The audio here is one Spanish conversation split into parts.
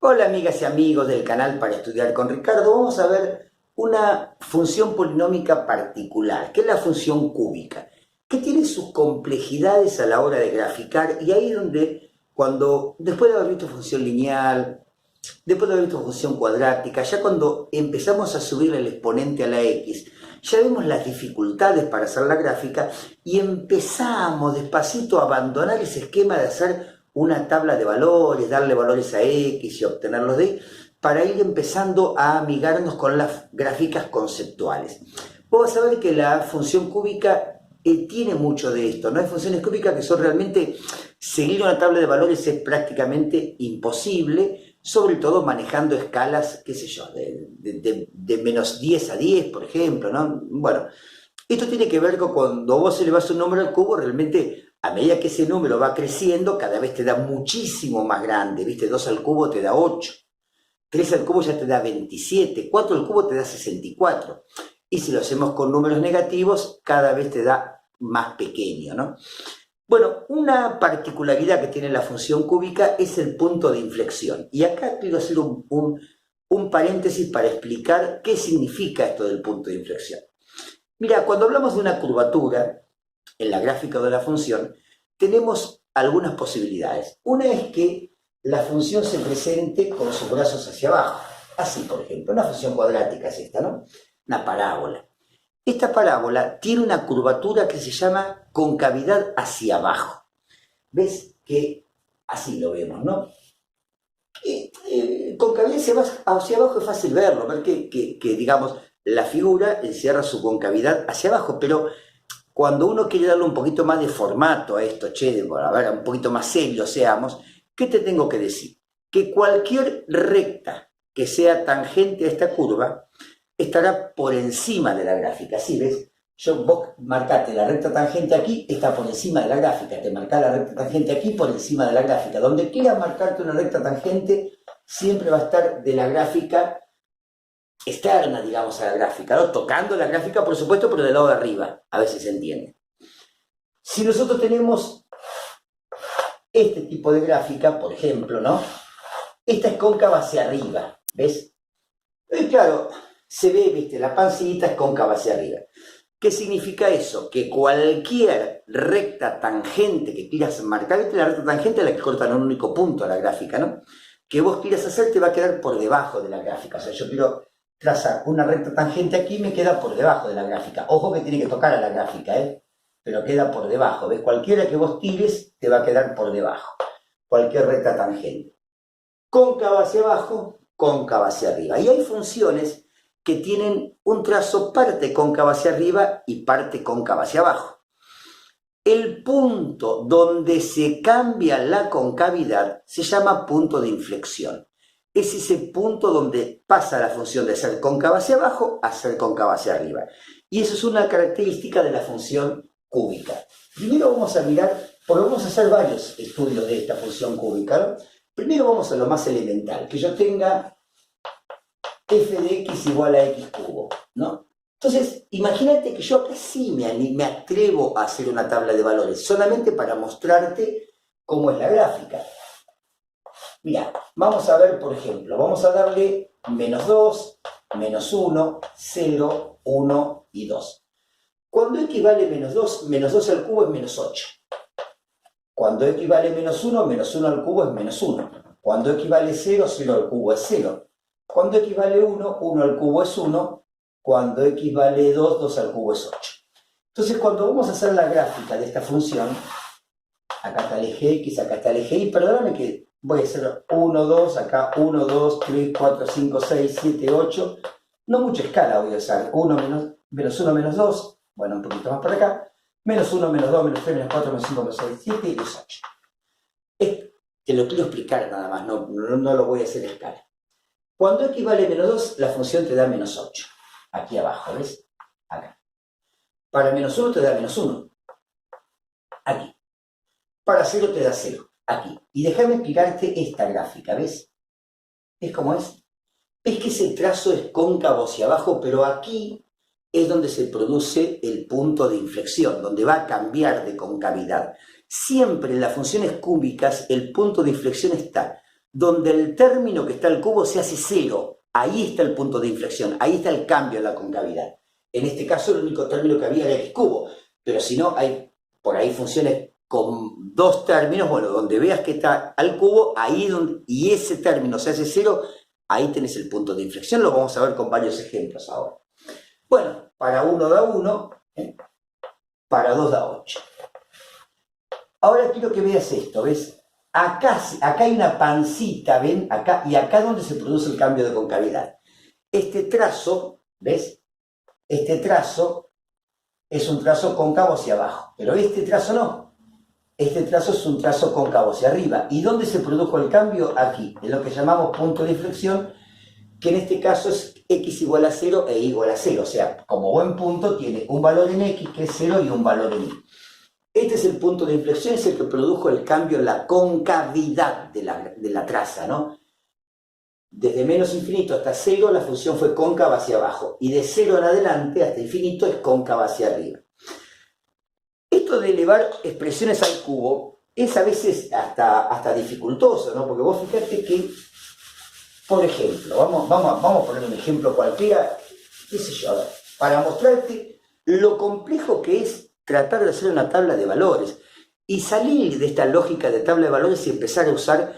Hola amigas y amigos del canal Para Estudiar con Ricardo. Vamos a ver una función polinómica particular, que es la función cúbica, que tiene sus complejidades a la hora de graficar, y ahí es donde, después de haber visto función lineal, después de haber visto función cuadrática, ya cuando empezamos a subir el exponente a la x, ya vemos las dificultades para hacer la gráfica y empezamos despacito a abandonar ese esquema de hacer una tabla de valores, darle valores a x y obtenerlos de y, para ir empezando a amigarnos con las gráficas conceptuales. Vos vas a ver que la función cúbica tiene mucho de esto, ¿no? Hay funciones cúbicas que son realmente, seguir una tabla de valores es prácticamente imposible, sobre todo manejando escalas, qué sé yo, de menos 10 a 10, por ejemplo, ¿no? Bueno, esto tiene que ver con cuando vos elevás un número al cubo, realmente a medida que ese número va creciendo, cada vez te da muchísimo más grande, ¿viste? 2 al cubo te da 8, 3 al cubo ya te da 27, 4 al cubo te da 64. Y si lo hacemos con números negativos, cada vez te da más pequeño, ¿no? Bueno, una particularidad que tiene la función cúbica es el punto de inflexión. Y acá quiero hacer un paréntesis para explicar qué significa esto del punto de inflexión. Mira, cuando hablamos de una curvatura en la gráfica de la función, tenemos algunas posibilidades. Una es que la función se presente con sus brazos hacia abajo. Así, por ejemplo, una función cuadrática es esta, ¿no? Una parábola. Esta parábola tiene una curvatura que se llama concavidad hacia abajo. ¿Ves? Que así lo vemos, ¿no? Concavidad hacia abajo es fácil verlo, ver que digamos, la figura encierra su concavidad hacia abajo, pero cuando uno quiere darle un poquito más de formato a esto, a ver, un poquito más serio seamos, ¿qué te tengo que decir? Que cualquier recta que sea tangente a esta curva estará por encima de la gráfica. ¿Sí ves? Vos marcate la recta tangente aquí, está por encima de la gráfica. Te marcás la recta tangente aquí, por encima de la gráfica. Donde quieras marcarte una recta tangente, siempre va a estar de la gráfica externa, digamos, a la gráfica, ¿no? Tocando la gráfica, por supuesto, pero del lado de arriba. A ver si se entiende. Si nosotros tenemos este tipo de gráfica, por ejemplo, ¿no? Esta es cóncava hacia arriba, ¿ves? Y claro, se ve, ¿viste? La pancita es cóncava hacia arriba. ¿Qué significa eso? Que cualquier recta tangente que quieras marcar, ¿viste? La recta tangente es la que corta en un único punto a la gráfica, ¿no? Que vos quieras hacer te va a quedar por debajo de la gráfica. O sea, yo quiero trazar una recta tangente aquí, me queda por debajo de la gráfica. Ojo que tiene que tocar a la gráfica, ¿eh? Pero queda por debajo, ¿ves? Cualquiera que vos tires te va a quedar por debajo. Cualquier recta tangente. Cóncava hacia abajo, cóncava hacia arriba. Y hay funciones que tienen un trazo parte cóncava hacia arriba y parte cóncava hacia abajo. El punto donde se cambia la concavidad se llama punto de inflexión. Es ese punto donde pasa la función de ser cóncava hacia abajo a ser cóncava hacia arriba. Y eso es una característica de la función cúbica. Primero vamos a mirar, porque vamos a hacer varios estudios de esta función cúbica, ¿no? Primero vamos a lo más elemental, que yo tenga f de x igual a x cubo, ¿no? Entonces, imagínate que yo casi me atrevo a hacer una tabla de valores, solamente para mostrarte cómo es la gráfica. Mira, vamos a ver, por ejemplo, vamos a darle menos 2, menos 1, 0, 1 y 2. Cuando x vale menos 2 al cubo es menos 8. Cuando x vale menos 1 al cubo es menos 1. Cuando x vale 0, 0 al cubo es 0. Cuando x vale 1, 1 al cubo es 1. Cuando x vale 2, 2 al cubo es 8. Entonces, cuando vamos a hacer la gráfica de esta función, acá está el eje x, acá está el eje y, perdóname que voy a hacer 1, 2, acá 1, 2, 3, 4, 5, 6, 7, 8. No mucha escala voy a usar. 1, menos 1, menos 2. Bueno, un poquito más por acá. Menos 1, menos 2, menos 3, menos 4, menos 5, menos 6, 7 y 8. Te lo quiero explicar nada más, no lo voy a hacer a escala. Cuando x vale menos 2, la función te da menos 8. Aquí abajo, ¿ves? Acá. Para menos 1 te da menos 1. Aquí. Para 0 te da 0. Aquí. Y déjame explicarte esta gráfica, ¿ves? ¿Es como es? es que ese trazo es cóncavo hacia abajo, pero aquí es donde se produce el punto de inflexión, donde va a cambiar de concavidad. Siempre en las funciones cúbicas el punto de inflexión está donde el término que está el cubo se hace cero. Ahí está el punto de inflexión, ahí está el cambio en la concavidad. En este caso el único término que había era x cubo, pero si no hay por ahí funciones con dos términos, bueno, donde veas que está al cubo, ahí donde, y ese término se hace cero, ahí tenés el punto de inflexión. Lo vamos a ver con varios ejemplos ahora. Bueno, para 1 da 1, para 2 da 8. Ahora quiero que veas esto, ¿ves? Acá hay una pancita, ¿ven? Acá, y acá es donde se produce el cambio de concavidad. Este trazo, ¿ves? Este trazo es un trazo cóncavo hacia abajo, pero este trazo no. Este trazo es un trazo cóncavo hacia arriba. ¿Y dónde se produjo el cambio? Aquí, en lo que llamamos punto de inflexión, que en este caso es x igual a 0 e y igual a 0. O sea, como buen punto tiene un valor en x que es 0 y un valor en y. Este es el punto de inflexión, es el que produjo el cambio en la concavidad de la traza, ¿no? Desde menos infinito hasta 0 la función fue cóncava hacia abajo, y de 0 en adelante hasta infinito es cóncava hacia arriba. Esto de elevar expresiones al cubo es a veces hasta dificultoso, ¿no? Porque vos fíjate que, por ejemplo, vamos a poner un ejemplo cualquiera, qué sé yo, para mostrarte lo complejo que es tratar de hacer una tabla de valores y salir de esta lógica de tabla de valores y empezar a usar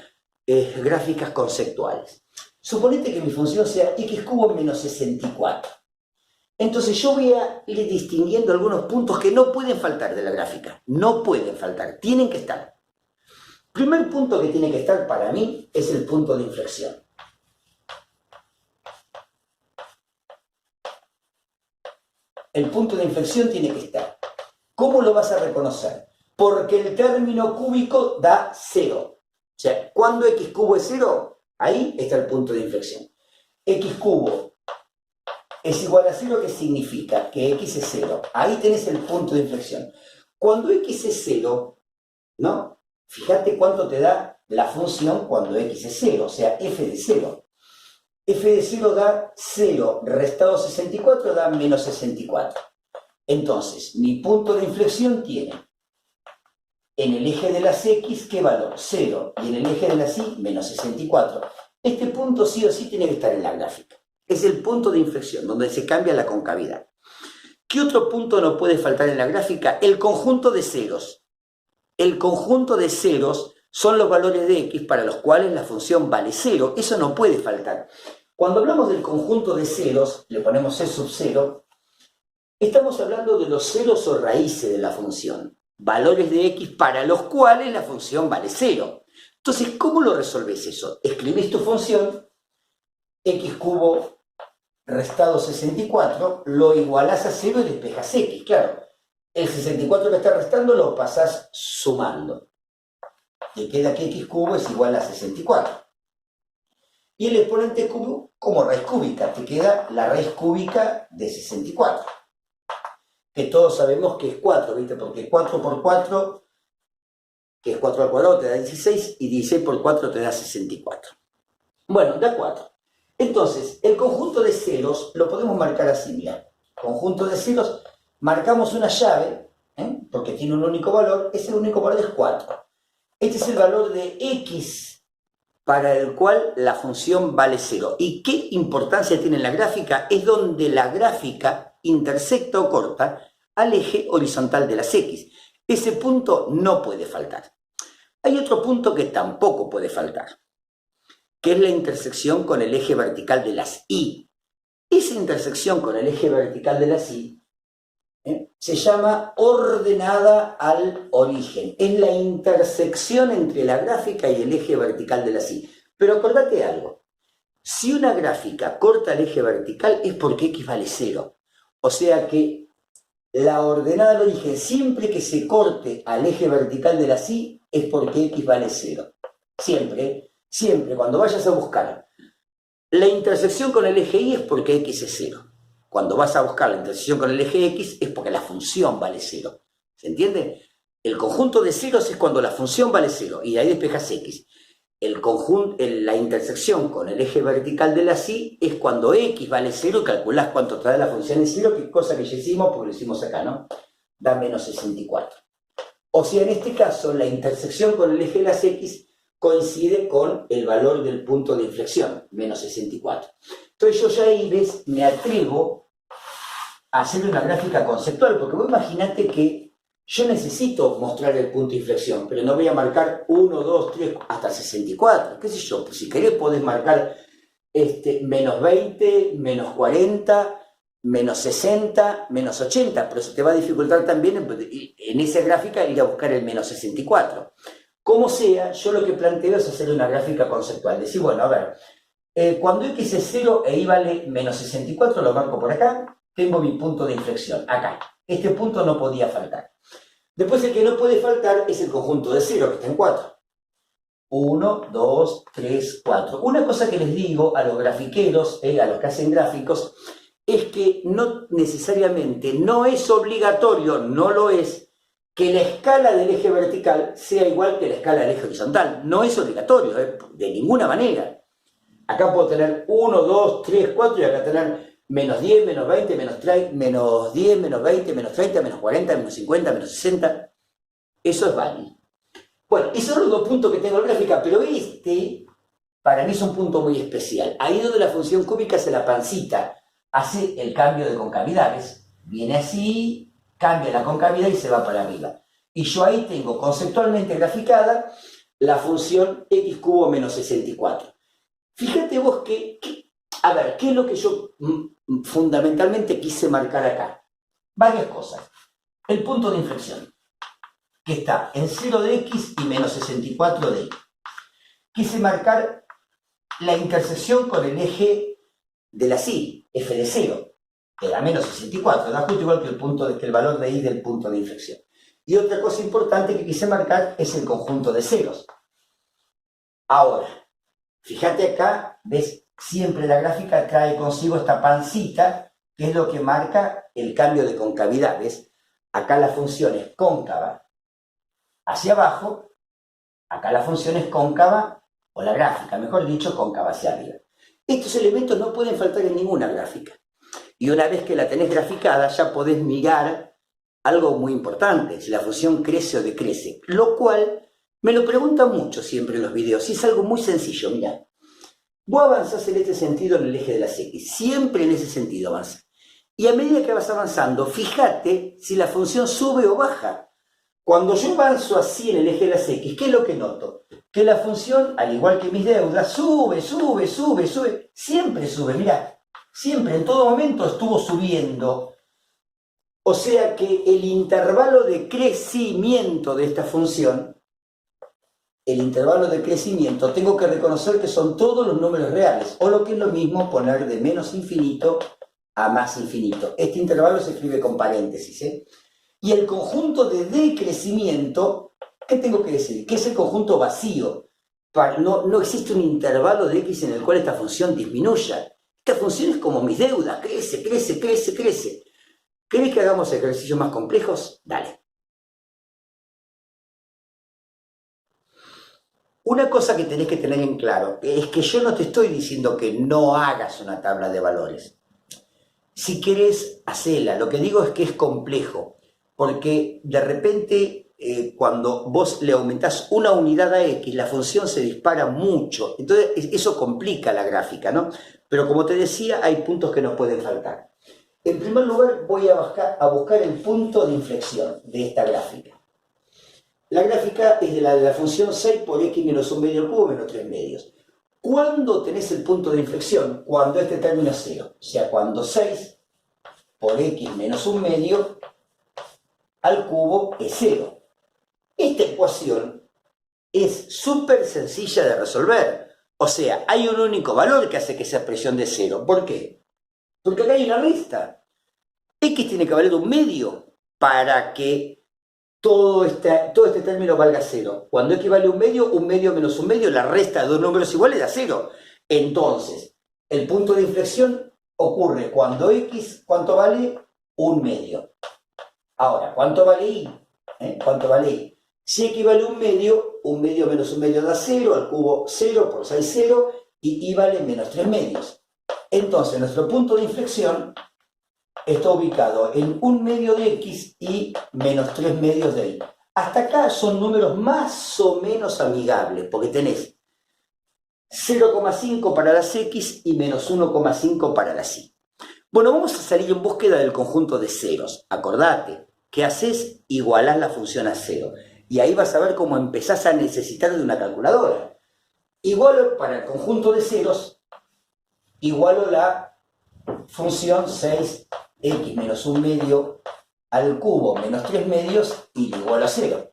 gráficas conceptuales. Suponete que mi función sea x cubo menos 64. Entonces yo voy a ir distinguiendo algunos puntos que no pueden faltar de la gráfica. No pueden faltar, tienen que estar. Primer punto que tiene que estar para mí es el punto de inflexión. El punto de inflexión tiene que estar. ¿Cómo lo vas a reconocer? Porque el término cúbico da 0. O sea, cuando x cubo es 0, ahí está el punto de inflexión. X cubo es igual a 0, ¿qué significa? Que x es 0. Ahí tenés el punto de inflexión. Cuando x es 0, ¿no? Fíjate cuánto te da la función cuando x es 0, o sea, f de 0. F de 0 da 0 restado 64 da menos 64. Entonces, mi punto de inflexión tiene en el eje de las x, ¿qué valor? 0. Y en el eje de las y, menos 64. Este punto sí o sí tiene que estar en la gráfica. Es el punto de inflexión, donde se cambia la concavidad. ¿Qué otro punto no puede faltar en la gráfica? El conjunto de ceros. El conjunto de ceros son los valores de x para los cuales la función vale 0. Eso no puede faltar. Cuando hablamos del conjunto de ceros, le ponemos c sub 0, estamos hablando de los ceros o raíces de la función, valores de x para los cuales la función vale 0. Entonces, ¿cómo lo resolves eso? Escribís tu función, x cubo restado 64, lo igualás a 0 y despejas x. Claro, el 64 que está restando lo pasás sumando. Te queda que x cubo es igual a 64. Y el exponente cubo como raíz cúbica, te queda la raíz cúbica de 64. Que todos sabemos que es 4, ¿viste? Porque 4 por 4, que es 4 al cuadrado, te da 16, y 16 por 4 te da 64. Bueno, da 4. Entonces, el conjunto de ceros lo podemos marcar así, mira. Conjunto de ceros, marcamos una llave, porque tiene un único valor, ese único valor es 4. Este es el valor de x para el cual la función vale 0. ¿Y qué importancia tiene en la gráfica? Es donde la gráfica intersecta o corta al eje horizontal de las x. Ese punto no puede faltar. Hay otro punto que tampoco puede faltar, que es la intersección con el eje vertical de las y. Esa intersección con el eje vertical de las y se llama ordenada al origen. Es la intersección entre la gráfica y el eje vertical de las y. Pero acordate algo. Si una gráfica corta el eje vertical es porque x vale 0. O sea que la ordenada al origen, siempre que se corte al eje vertical de las y, es porque x vale 0. Siempre, siempre, cuando vayas a buscar la intersección con el eje y es porque x es 0. Cuando vas a buscar la intersección con el eje x es porque la función vale 0. ¿Se entiende? El conjunto de ceros es cuando la función vale 0 y ahí despejas x. el conjunto, la intersección con el eje vertical de la Y es cuando X vale 0 y calculás cuánto trae la función en 0, que es cosa que ya hicimos porque lo hicimos acá, ¿no? Da menos 64. O sea, en este caso, la intersección con el eje de las X coincide con el valor del punto de inflexión, menos 64. Entonces yo ya ahí, ¿ves? Me atrevo a hacer una gráfica conceptual, porque vos imaginate que yo necesito mostrar el punto de inflexión, pero no voy a marcar 1, 2, 3, hasta 64, qué sé yo, pues si querés podés marcar menos 20, menos 40, menos 60, menos 80, pero eso te va a dificultar también en esa gráfica ir a buscar el menos 64. Como sea, yo lo que planteo es hacer una gráfica conceptual, decir, bueno, a ver, cuando X es 0 e Y vale menos 64, lo marco por acá, tengo mi punto de inflexión, acá. Este punto no podía faltar. Después el que no puede faltar es el conjunto de 0, que está en 4. 1, 2, 3, 4. Una cosa que les digo a los grafiqueros, a los que hacen gráficos, es que no necesariamente, no es obligatorio, no lo es, que la escala del eje vertical sea igual que la escala del eje horizontal. No es obligatorio, de ninguna manera. Acá puedo tener 1, 2, 3, 4 y acá tener menos 10, menos 20, menos 10, menos 20, menos 30, menos 40, menos 50, menos 60. Eso es válido. Bueno, esos son los dos puntos que tengo en la gráfica, pero para mí es un punto muy especial. Ahí donde la función cúbica hace la pancita, hace el cambio de concavidades. Viene así, cambia la concavidad y se va para arriba. Y yo ahí tengo conceptualmente graficada la función x cubo menos 64. Fíjate vos a ver, ¿qué es lo que yo fundamentalmente quise marcar acá? Varias cosas. El punto de inflexión, que está en 0 de x y menos 64 de y. Quise marcar la intersección con el eje de la y, f de 0, que da menos 64, da justo igual que el valor de y del punto de inflexión. Y otra cosa importante que quise marcar es el conjunto de ceros. Ahora, fíjate acá, ves, siempre la gráfica trae consigo esta pancita, que es lo que marca el cambio de concavidad, ¿ves? Acá la función es cóncava hacia abajo, acá la función es cóncava, o la gráfica, mejor dicho, cóncava hacia arriba. Estos elementos no pueden faltar en ninguna gráfica. Y una vez que la tenés graficada, ya podés mirar algo muy importante, si la función crece o decrece, lo cual me lo preguntan mucho siempre en los videos, y es algo muy sencillo, mirá. Vos avanzás en este sentido en el eje de las X, siempre en ese sentido avanzás. Y a medida que vas avanzando, fíjate si la función sube o baja. Cuando yo avanzo así en el eje de las X, ¿qué es lo que noto? Que la función, al igual que mis deudas, sube, siempre sube, mirá, siempre, en todo momento estuvo subiendo. O sea que el intervalo de crecimiento de esta función, tengo que reconocer que son todos los números reales, o lo que es lo mismo, poner de menos infinito a más infinito. Este intervalo se escribe con paréntesis, ¿eh? Y el conjunto de decrecimiento, ¿qué tengo que decir? Que es el conjunto vacío. No existe un intervalo de x en el cual esta función disminuya. Esta función es como mis deudas, crece. ¿Querés que hagamos ejercicios más complejos? Dale. Una cosa que tenés que tener en claro es que yo no te estoy diciendo que no hagas una tabla de valores. Si querés, hacela. Lo que digo es que es complejo. Porque de repente, cuando vos le aumentás una unidad a x, la función se dispara mucho. Entonces, eso complica la gráfica, ¿no? Pero como te decía, hay puntos que no pueden faltar. En primer lugar, voy a buscar el punto de inflexión de esta gráfica. La gráfica es de la función 6 por x menos 1 medio al cubo menos 3 medios. ¿Cuándo tenés el punto de inflexión? Cuando este término es 0. O sea, cuando 6 por x menos 1 medio al cubo es 0. Esta ecuación es súper sencilla de resolver. O sea, hay un único valor que hace que esa expresión de 0. ¿Por qué? Porque acá hay una resta. X tiene que valer 1 medio para que todo este término valga 0. Cuando X vale 1 medio menos 1 medio, la resta de dos números iguales da 0. Entonces, el punto de inflexión ocurre cuando X, ¿cuánto vale? 1 medio. Ahora, ¿cuánto vale Y? ¿Cuánto vale Y? Si X vale 1 medio, 1 medio menos 1 medio da 0, al cubo 0 por 6 0, y y vale menos 3 medios. Entonces, nuestro punto de inflexión está ubicado en 1 medio de x y menos 3 medios de y. Hasta acá son números más o menos amigables, porque tenés 0,5 para las x y menos 1,5 para las y. Bueno, vamos a salir en búsqueda del conjunto de ceros. Acordate, ¿qué haces? Igualás la función a 0. Y ahí vas a ver cómo empezás a necesitar de una calculadora. Igualo para el conjunto de ceros, igualo la función 6x menos 1 medio al cubo menos 3 medios y lo igualo a 0.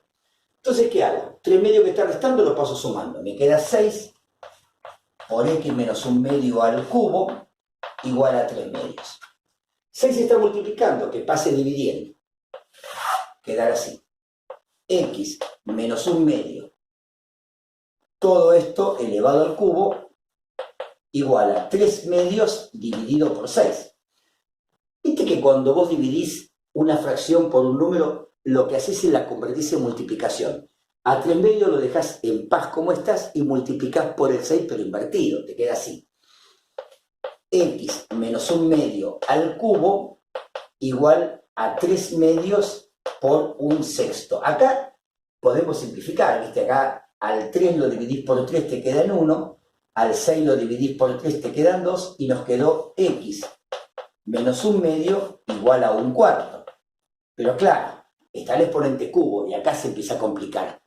Entonces, ¿qué hago? 3 medios que está restando lo paso sumando. Me queda 6 por x menos 1 medio al cubo igual a 3 medios. 6 se está multiplicando, que pase dividiendo. Quedará así. X menos 1 medio. Todo esto elevado al cubo igual a 3 medios dividido por 6. Viste que cuando vos dividís una fracción por un número, lo que haces es la convertís en multiplicación. A 3 medios lo dejás en paz como estás y multiplicás por el 6 pero invertido. Te queda así. X menos 1 medio al cubo igual a 3 medios por 1/6. Acá podemos simplificar, ¿viste? Acá al 3 lo dividís por 3 te quedan 1, al 6 lo dividís por 3 te quedan 2 y nos quedó x menos 1 medio igual a 1/4. Pero claro, está el exponente cubo y acá se empieza a complicar.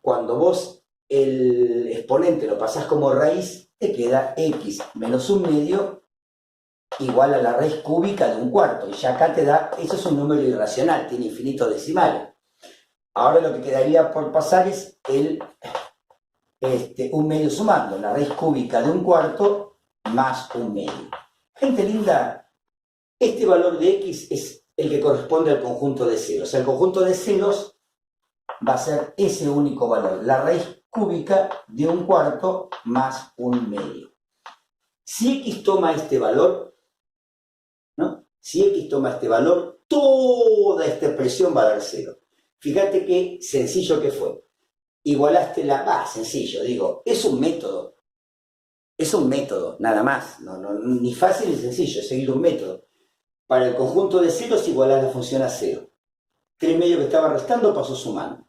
Cuando vos el exponente lo pasás como raíz, te queda x menos 1 medio igual a la raíz cúbica de 1/4. Y ya acá te da, eso es un número irracional, tiene infinitos decimales. Ahora lo que quedaría por pasar es el 1 medio sumando, la raíz cúbica de 1/4 más 1 medio. Gente linda, este valor de x es el que corresponde al conjunto de ceros. El conjunto de ceros va a ser ese único valor, la raíz cúbica de 1/4 más 1 medio. Si x toma este valor, ¿no? Si x toma este valor, toda esta expresión va a dar 0. Fíjate qué sencillo que fue. Igualaste la... sencillo, digo, es un método. Es un método, nada más. Ni fácil ni sencillo, es seguir un método. Para el conjunto de ceros igualás la función a 0. 3 medios que estaba restando pasó sumando.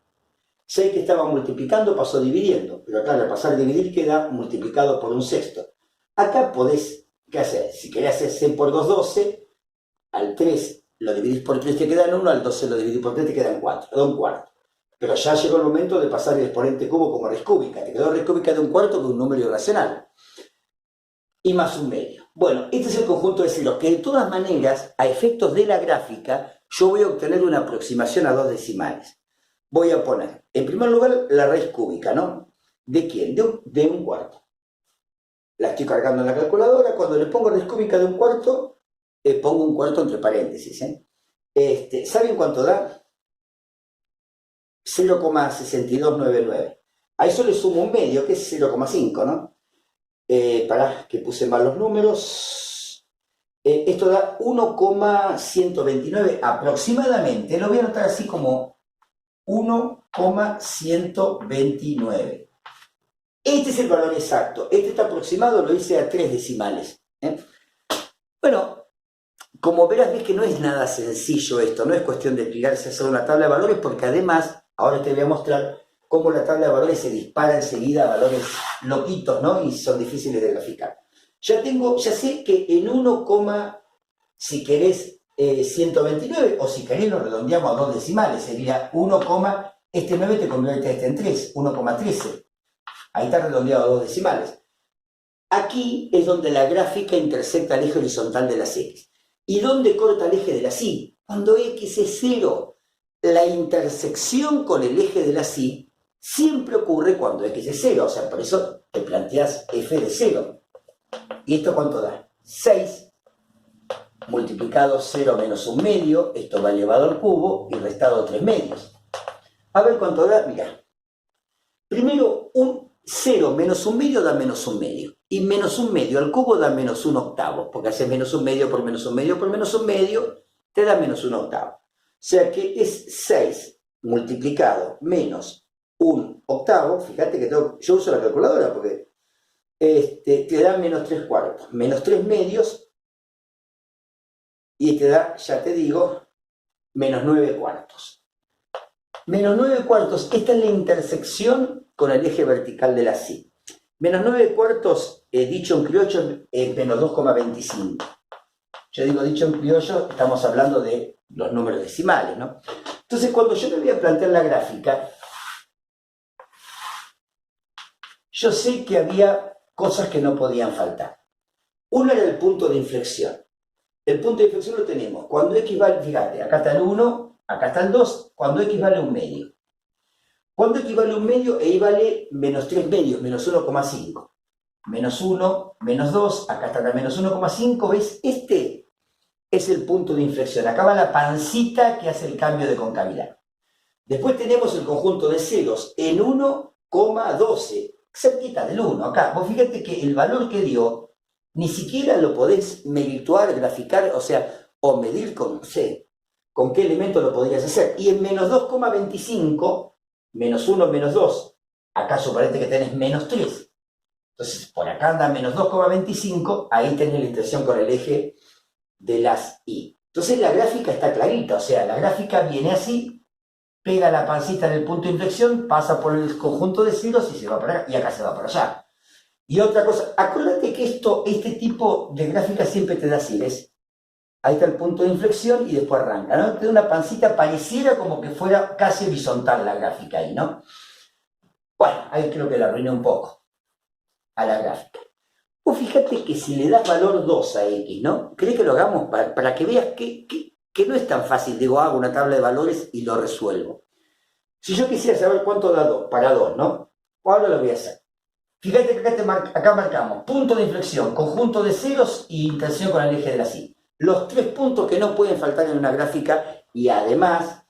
6 que estaba multiplicando pasó dividiendo. Pero acá al pasar a dividir queda multiplicado por 1/6. Acá podés, ¿qué hacer? Si querés hacer 6 por 2, 12. Al 3 lo dividís por 3 te quedan 1, al 12 lo dividís por 3 te quedan 4, da 1/4. Pero ya llegó el momento de pasar el exponente cubo como raíz cúbica. Te quedó raíz cúbica de 1/4 que es un número irracional. Y más 1 medio. Bueno, este es el conjunto de ceros, que de todas maneras, a efectos de la gráfica, yo voy a obtener una aproximación a 2 decimales. Voy a poner, en primer lugar, la raíz cúbica, ¿no? ¿De quién? De 1/4. La estoy cargando en la calculadora. Cuando le pongo raíz cúbica de 1/4, pongo 1/4 entre paréntesis. ¿Saben cuánto da? 0,6299. A eso le sumo 1 medio, que es 0,5, ¿no? Pará, que puse mal los números. Esto da 1,129 aproximadamente. Lo voy a anotar así como 1,129. Este es el valor exacto. Este está aproximado, lo hice a 3 decimales. Bueno, como verás, ves que no es nada sencillo esto. No es cuestión de tirarse a hacer una tabla de valores, porque además, ahora te voy a mostrar cómo la tabla de valores se dispara enseguida a valores loquitos, ¿no? Y son difíciles de graficar. Ya sé que en 1, si querés 129, o si querés lo redondeamos a 2 decimales, sería 1, este 9 te convierte este en 3, 1,13. Ahí está redondeado a 2 decimales. Aquí es donde la gráfica intersecta el eje horizontal de las x. ¿Y dónde corta el eje de las y? Cuando x es 0. La intersección con el eje de las y siempre ocurre cuando x es 0. O sea, por eso te planteas f de 0. ¿Y esto cuánto da? 6 multiplicado 0 menos 1 medio. Esto va elevado al cubo y restado 3 medios. A ver cuánto da. Mirá. Primero, 0 menos 1 medio da menos 1 medio. Y menos 1 medio al cubo da menos 1/8, porque haces menos 1 medio por menos 1 medio por menos 1 medio, te da menos 1/8. O sea que es 6 multiplicado menos un octavo, fíjate que yo uso la calculadora porque te da menos 3 cuartos, menos 3 medios y te da, ya te digo, menos 9 cuartos. Menos 9 cuartos, esta es la intersección con el eje vertical de la C. Menos 9 cuartos, dicho en criollo, es menos 2,25. Yo digo dicho en criollo, estamos hablando de los números decimales, ¿no? Entonces, cuando yo me voy a plantear la gráfica, yo sé que había cosas que no podían faltar. Uno era el punto de inflexión. El punto de inflexión lo tenemos. Cuando x vale, fíjate, acá está el 1, acá está el 2, cuando x vale un medio. Cuando x vale un medio, y vale menos 3 medios, menos 1,5. Menos 1, menos 2, acá está el menos 1,5, ¿ves? Este es el punto de inflexión. Acá va la pancita que hace el cambio de concavidad. Después tenemos el conjunto de ceros en 1,12, cerquita del 1. Acá, vos fíjate que el valor que dio ni siquiera lo podés merituar, graficar, o sea, o medir con, no sé, con qué elemento lo podrías hacer. Y en menos 2,25, menos 1, menos 2, acá suponete que tenés menos 3. Entonces, por acá anda menos 2,25, ahí tenés la intersección con el eje de las Y. Entonces la gráfica está clarita, o sea, la gráfica viene así, pega la pancita en el punto de inflexión, pasa por el conjunto de ceros y se va para acá, y acá se va para allá. Y otra cosa, acuérdate que este tipo de gráfica siempre te da así, ¿ves? Ahí está el punto de inflexión y después arranca, ¿no? Te da una pancita, pareciera como que fuera casi horizontal la gráfica ahí, ¿no? Bueno, ahí creo que la arruiné un poco a la gráfica. Vos fíjate que si le das valor 2 a X, ¿no? ¿Querés que lo hagamos para que veas que no es tan fácil? Digo, hago una tabla de valores y lo resuelvo. Si yo quisiera saber cuánto da 2, para 2, ¿no? Ahora lo voy a hacer. Fíjate que acá marcamos punto de inflexión, conjunto de ceros y intersección con el eje de la Y. Los 3 puntos que no pueden faltar en una gráfica y además,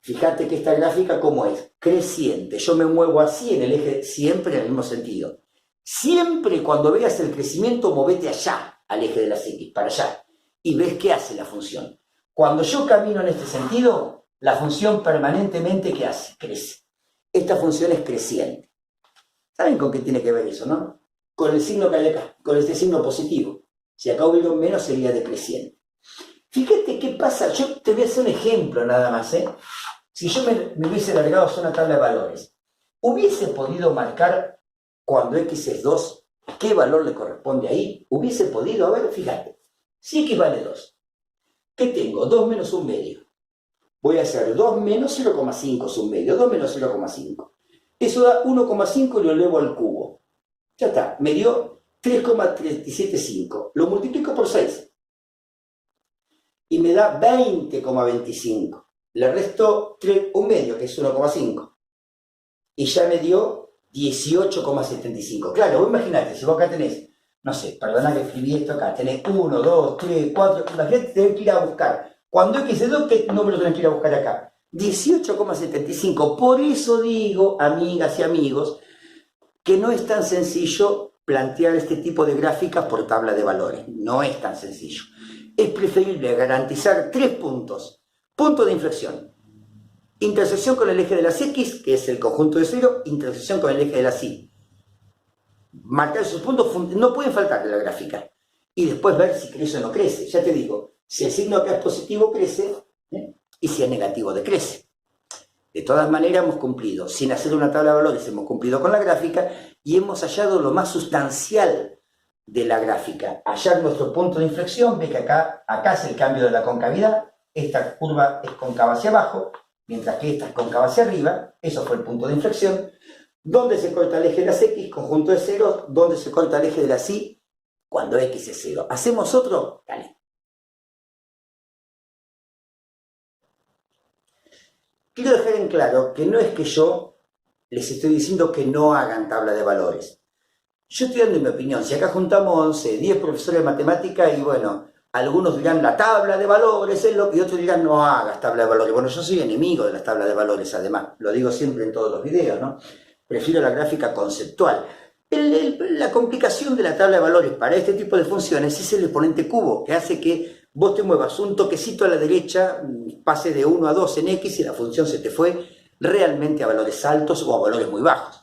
fíjate que esta gráfica, ¿cómo es? Creciente. Yo me muevo así en el eje, siempre en el mismo sentido. Siempre cuando veas el crecimiento, movete allá, al eje de las X, para allá, y ves qué hace la función. Cuando yo camino en este sentido, la función permanentemente, ¿qué hace? Crece. Esta función es creciente. ¿Saben con qué tiene que ver eso, no? Con el signo que hay acá, con este signo positivo. Si acá hubiera un menos, sería decreciente. Fíjate qué pasa, yo te voy a hacer un ejemplo nada más, ¿eh? Si yo me hubiese largado a una tabla de valores, ¿hubiese podido marcar cuando x es 2, qué valor le corresponde ahí? ¿Hubiese podido? A ver, fíjate. Si x vale 2, ¿qué tengo? 2 menos un medio. Voy a hacer 2 menos 0,5 es un medio, 2 menos 0,5. Eso da 1,5 y lo elevo al cubo. Ya está, me dio 3,375. Lo multiplico por 6. Y me da 20,25. Le resto un medio, que es 1,5. Y ya me dio 18,75. Claro, vos imaginate, si vos acá tenés, no sé, perdona que escribí esto acá, tenés 1, 2, 3, 4, imagínate, tenés que ir a buscar. Cuando x es 2, ¿qué número tenés que ir a buscar acá? 18,75. Por eso digo, amigas y amigos, que no es tan sencillo plantear este tipo de gráficas por tabla de valores. No es tan sencillo. Es preferible garantizar 3 puntos. Punto de inflexión. Intersección con el eje de las X, que es el conjunto de cero, intersección con el eje de las Y. Marcar esos puntos no pueden faltar en la gráfica. Y después ver si crece o no crece. Ya te digo, si el signo acá es positivo, crece, y si es negativo, decrece. De todas maneras hemos cumplido, sin hacer una tabla de valores, hemos cumplido con la gráfica y hemos hallado lo más sustancial de la gráfica. Hallar nuestro punto de inflexión, ve que acá es el cambio de la concavidad, esta curva es cóncava hacia abajo, mientras que esta es cóncava hacia arriba, eso fue el punto de inflexión. ¿Dónde se corta el eje de las X? Conjunto de ceros. ¿Dónde se corta el eje de las Y? Cuando X es 0. ¿Hacemos otro? Dale. Quiero dejar en claro que no es que yo les estoy diciendo que no hagan tabla de valores. Yo estoy dando mi opinión. Si acá juntamos 11, 10 profesores de matemática y bueno, algunos dirán la tabla de valores es lo que, y otros dirán no hagas tabla de valores. Bueno, yo soy enemigo de las tablas de valores además. Lo digo siempre en todos los videos, ¿no? Prefiero la gráfica conceptual. La complicación de la tabla de valores para este tipo de funciones es el exponente cubo, que hace que vos te muevas un toquecito a la derecha, pase de 1 a 2 en X y la función se te fue realmente a valores altos o a valores muy bajos.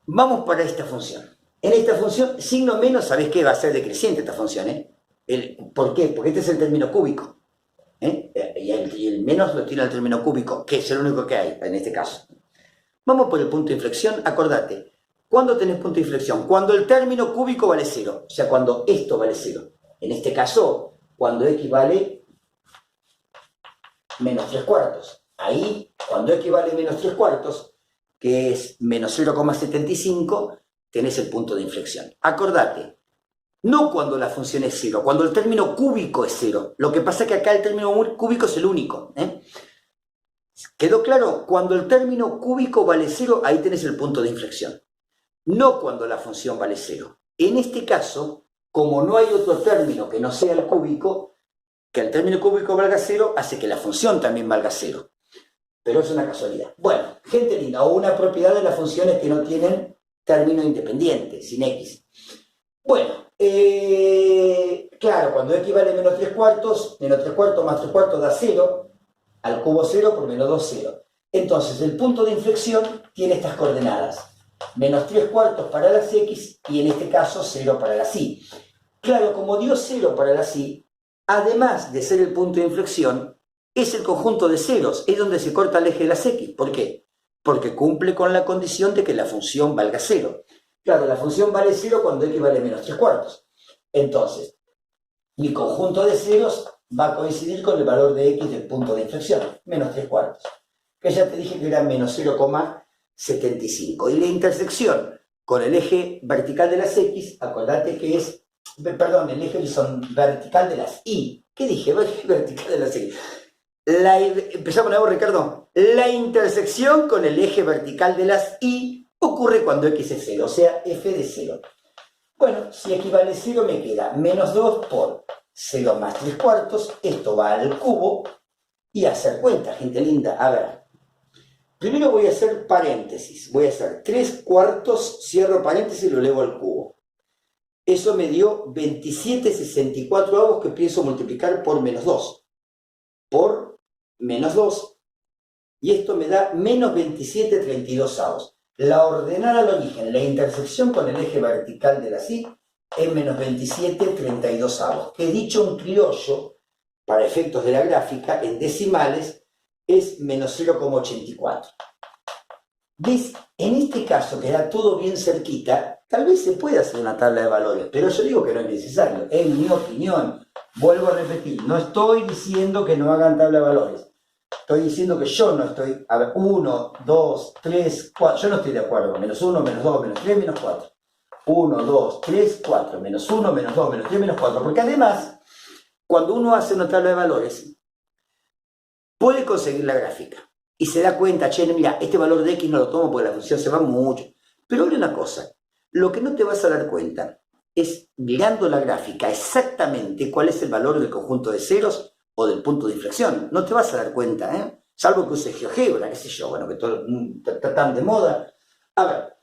Vamos para esta función. En esta función, signo menos, ¿sabés qué? Va a ser decreciente esta función, ¿eh? ¿Por qué? Porque este es el término cúbico. Y el menos lo tiene el término cúbico, que es el único que hay en este caso. Vamos por el punto de inflexión. Acordate, ¿cuándo tenés punto de inflexión? Cuando el término cúbico vale 0, o sea, cuando esto vale 0. En este caso, cuando x vale menos 3 cuartos. Ahí, cuando x vale menos 3 cuartos, que es menos 0,75, tenés el punto de inflexión. Acordate, no cuando la función es 0, cuando el término cúbico es 0. Lo que pasa es que acá el término cúbico es el único. ¿Quedó claro? Cuando el término cúbico vale 0, ahí tenés el punto de inflexión. No cuando la función vale 0. En este caso, como no hay otro término que no sea el cúbico, que el término cúbico valga 0, hace que la función también valga 0. Pero es una casualidad. Bueno, gente linda, o una propiedad de las funciones que no tienen término independiente, sin x. Bueno, claro, cuando x vale menos 3 cuartos más 3 cuartos da 0, al cubo 0 por menos 2, 0. Entonces, el punto de inflexión tiene estas coordenadas. Menos 3 cuartos para las x y en este caso 0 para las y. Claro, como dio 0 para las y, además de ser el punto de inflexión, es el conjunto de ceros, es donde se corta el eje de las x. ¿Por qué? Porque cumple con la condición de que la función valga 0. Claro, la función vale 0 cuando x vale menos 3 cuartos. Entonces, mi conjunto de ceros va a coincidir con el valor de x del punto de inflexión, menos 3 cuartos. Que ya te dije que era menos 0,75. Y la intersección con el eje vertical de las x, acordate que es, perdón, el eje vertical de las y. ¿Qué dije? Vertical de las y. Empezamos de nuevo, Ricardo. La intersección con el eje vertical de las y ocurre cuando x es 0, o sea, f de 0. Bueno, si x vale 0 me queda menos 2 por 0 más 3 cuartos, esto va al cubo, y a hacer cuenta, gente linda. A ver, primero voy a hacer paréntesis, voy a hacer 3 cuartos, cierro paréntesis y lo elevo al cubo. Eso me dio 27,64 que pienso multiplicar por menos 2. Por menos 2, y esto me da menos 27,32. La ordenada al origen, la intersección con el eje vertical de la y, es menos 27,32. Que dicho en criollo, para efectos de la gráfica, en decimales, es menos 0,84. ¿Ves? En este caso, que da todo bien cerquita, tal vez se pueda hacer una tabla de valores, pero yo digo que no es necesario, es mi opinión. Vuelvo a repetir, no estoy diciendo que no hagan tabla de valores. Estoy diciendo que yo no estoy, a ver, 1, 2, 3, 4, yo no estoy de acuerdo. Menos 1, menos 2, menos 3, menos 4. 1, 2, 3, 4, menos 1, menos 2, menos 3, menos 4. Porque además, cuando uno hace una tabla de valores, puede conseguir la gráfica. Y se da cuenta, che, mira, este valor de x no lo tomo porque la función se va mucho. Pero oye una cosa, lo que no te vas a dar cuenta es, mirando la gráfica, exactamente cuál es el valor del conjunto de ceros o del punto de inflexión. No te vas a dar cuenta, ¿eh? Salvo que uses GeoGebra, qué sé yo, bueno, que todo está tan de moda. A ver,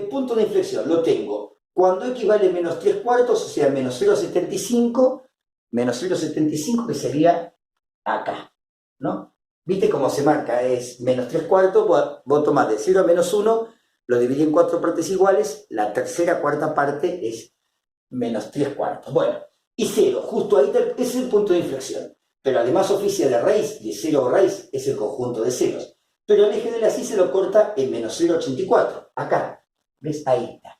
punto de inflexión, lo tengo. Cuando x vale menos 3 cuartos, o sea, menos 0,75, que sería acá, ¿no? ¿Viste cómo se marca? Es menos 3 cuartos, vos tomás de 0 a menos 1, lo dividí en 4 partes iguales, la tercera cuarta parte es menos 3 cuartos. Bueno, y 0, justo ahí es el punto de inflexión. Pero además oficia de raíz, y 0 raíz es el conjunto de ceros. Pero el eje de la y se lo corta en menos 0,84, acá. ¿Ves? Ahí está.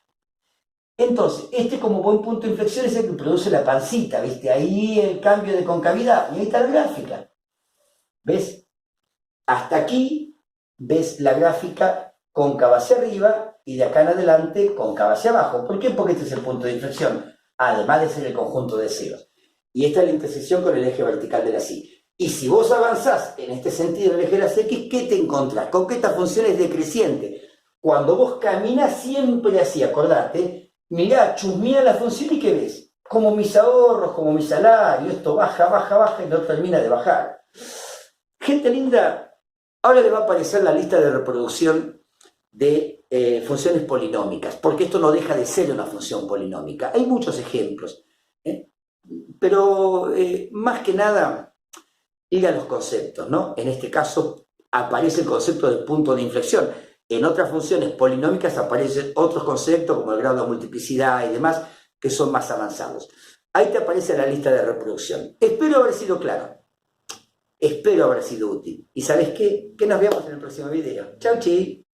Entonces, este como buen punto de inflexión es el que produce la pancita, ¿viste? Ahí el cambio de concavidad, y ahí está la gráfica. ¿Ves? Hasta aquí ves la gráfica cóncava hacia arriba y de acá en adelante cóncava hacia abajo. ¿Por qué? Porque este es el punto de inflexión, además de ser el conjunto de ceros. Y esta es la intersección con el eje vertical de la y. Y si vos avanzás en este sentido en el eje de las x, ¿qué te encontrás? Con que esta función es decreciente. Cuando vos caminas siempre así, acordate, mirá, chusmea la función y ¿qué ves? Como mis ahorros, como mi salario, esto baja, baja, baja y no termina de bajar. Gente linda, ahora les va a aparecer la lista de reproducción de funciones polinómicas, porque esto no deja de ser una función polinómica. Hay muchos ejemplos, pero más que nada, ir a los conceptos, ¿no? En este caso, aparece el concepto de punto de inflexión. En otras funciones polinómicas aparecen otros conceptos como el grado de multiplicidad y demás que son más avanzados. Ahí te aparece la lista de reproducción. Espero haber sido claro. Espero haber sido útil. ¿Y sabes qué? Que nos vemos en el próximo video. Chau, chi.